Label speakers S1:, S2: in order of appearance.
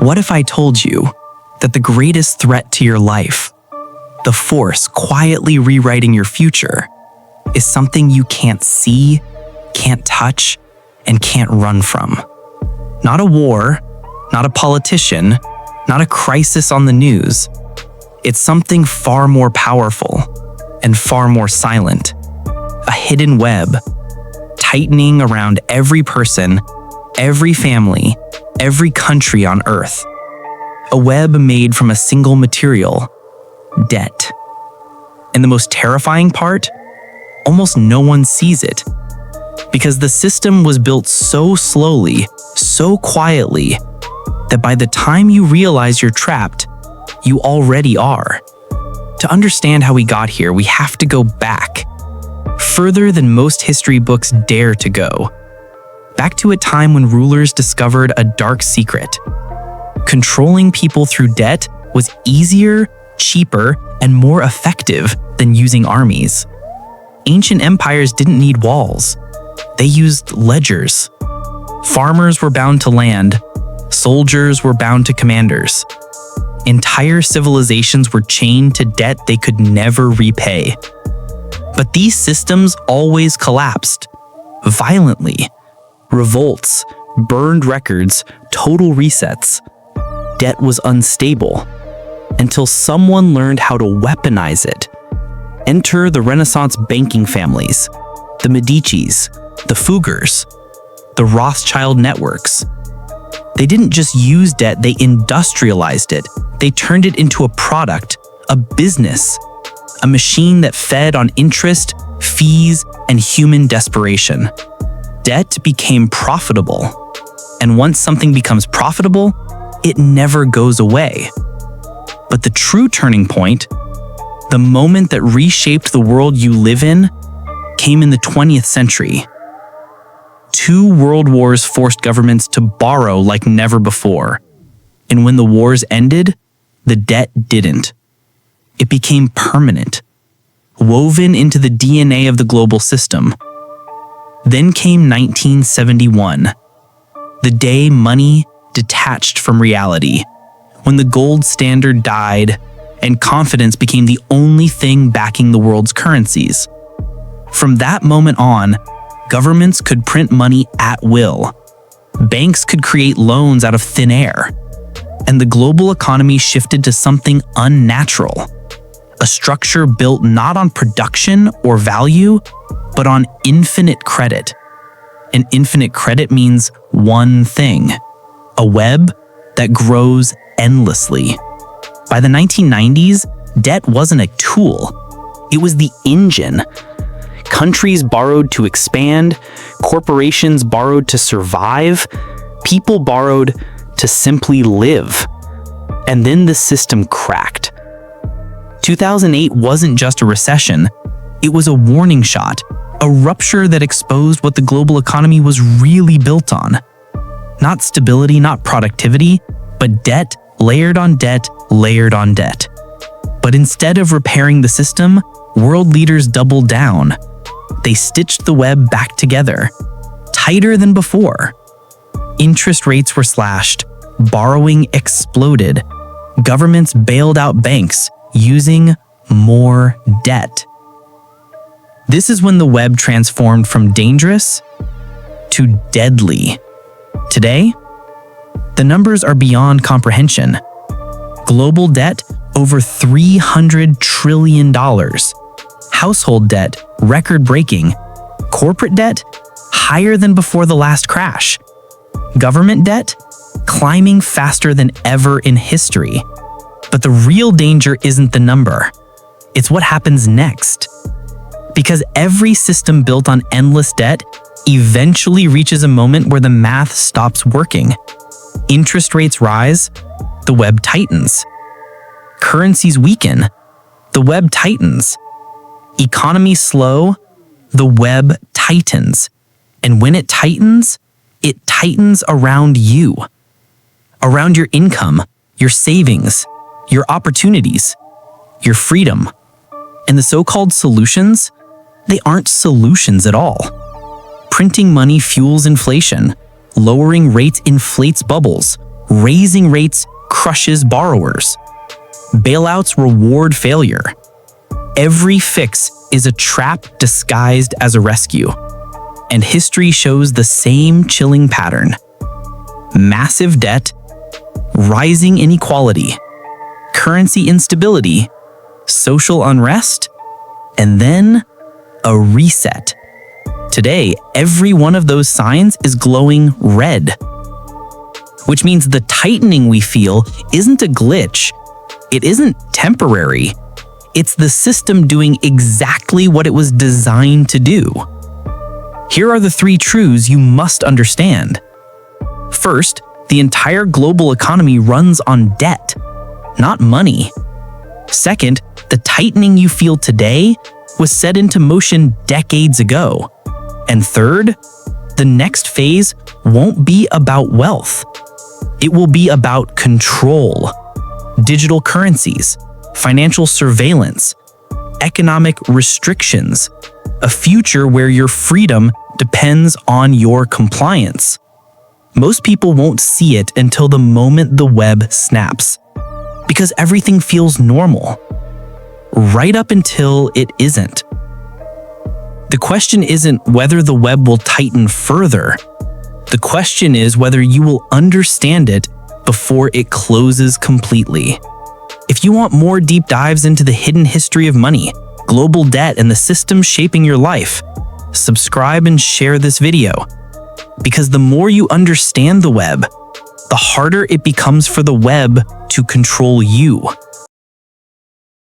S1: What if I told you that the greatest threat to your life, the force quietly rewriting your future, is something you can't see, can't touch, and can't run from? Not a war, not a politician, not a crisis on the news. It's something far more powerful and far more silent. A hidden web, tightening around every person, every family, every country on Earth. A web made from a single material, debt. And the most terrifying part? Almost no one sees it. Because the system was built so slowly, so quietly, that by the time you realize you're trapped, you already are. To understand how we got here, we have to go back, further than most history books dare to go. Back to a time when rulers discovered a dark secret. Controlling people through debt was easier, cheaper, and more effective than using armies. Ancient empires didn't need walls. They used ledgers. Farmers were bound to land. Soldiers were bound to commanders. Entire civilizations were chained to debt they could never repay. But these systems always collapsed, violently. Revolts, burned records, total resets. Debt was unstable, until someone learned how to weaponize it. Enter the Renaissance banking families, the Medicis, the Fuggers, the Rothschild networks. They didn't just use debt, they industrialized it. They turned it into a product, a business, a machine that fed on interest, fees, and human desperation. Debt became profitable. And once something becomes profitable, it never goes away. But the true turning point, the moment that reshaped the world you live in, came in the 20th century. 2 world wars forced governments to borrow like never before. And when the wars ended, the debt didn't. It became permanent, woven into the DNA of the global system. Then came 1971, the day money detached from reality, when the gold standard died and confidence became the only thing backing the world's currencies. From that moment on, governments could print money at will. Banks could create loans out of thin air. And the global economy shifted to something unnatural. A structure built not on production or value, but on infinite credit. And infinite credit means one thing: a web that grows endlessly. By the 1990s, debt wasn't a tool. It was the engine. Countries borrowed to expand, corporations borrowed to survive, people borrowed to simply live. And then the system cracked. 2008 wasn't just a recession, it was a warning shot, a rupture that exposed what the global economy was really built on. Not stability, not productivity, but debt layered on debt, layered on debt. But instead of repairing the system, world leaders doubled down. They stitched the web back together, tighter than before. Interest rates were slashed, borrowing exploded. Governments bailed out banks using more debt. This is when the web transformed from dangerous to deadly. Today, the numbers are beyond comprehension. Global debt, over $300 trillion. Household debt, record-breaking. Corporate debt, higher than before the last crash. Government debt, climbing faster than ever in history. But the real danger isn't the number. It's what happens next. Because every system built on endless debt eventually reaches a moment where the math stops working. Interest rates rise, the web tightens. Currencies weaken, the web tightens. Economies slow, the web tightens. And when it tightens around you. Around your income, your savings, your opportunities, your freedom. And the so-called solutions, they aren't solutions at all. Printing money fuels inflation. Lowering rates inflates bubbles. Raising rates crushes borrowers. Bailouts reward failure. Every fix is a trap disguised as a rescue. And history shows the same chilling pattern. Massive debt, rising inequality, currency instability, social unrest, and then a reset. Today, every one of those signs is glowing red, which means the tightening we feel isn't a glitch. It isn't temporary. It's the system doing exactly what it was designed to do. Here are the 3 truths you must understand. First, the entire global economy runs on debt, not money. Second, the tightening you feel today was set into motion decades ago. And third, the next phase won't be about wealth. It will be about control, digital currencies, financial surveillance, economic restrictions, a future where your freedom depends on your compliance. Most people won't see it until the moment the web snaps, because everything feels normal, right up until it isn't. The question isn't whether the web will tighten further. The question is whether you will understand it before it closes completely. If you want more deep dives into the hidden history of money, global debt, and the systems shaping your life, subscribe and share this video. Because the more you understand the web, the harder it becomes for the web to control you.